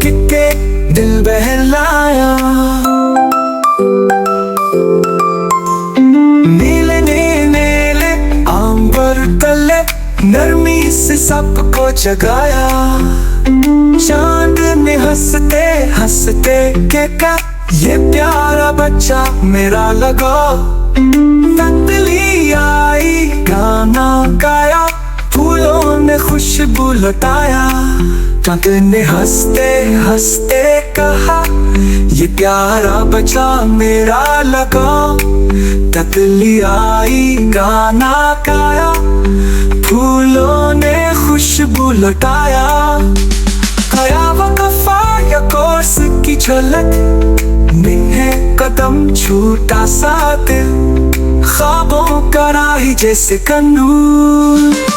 चमक के दिल बहलाया। नीले नीले अंबर तले नरमी से सबको जगाया। चांद ने हंसते हंसते के कहा, ये प्यारा बच्चा मेरा लगा। तितली आई गाना गाया, फूलों ने खुशबू लुटाया। चांद ने हंसते हंसते कहा, ये प्यारा बच्चा मेरा लगा। तितली आई गाना गाया, फूलों ने खुशबू लुटाया। आया वक़्फ़ा या कोर्स की झलक, निन्हे कदम छूटा सा दिल, ख्वाबों का राही जैसे कन्नूर।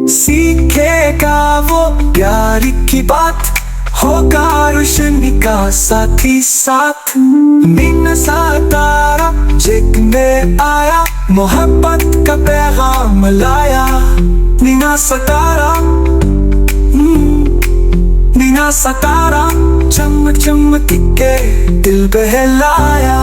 सीखेगा वो प्यार की बात, होगा रोशनी का साथी साथ। नीना सा तारा जगने आया, मोहब्बत का पैगाम लाया। नीना सा तारा, नीना सा तारा चमक चमक के दिल बहलाया।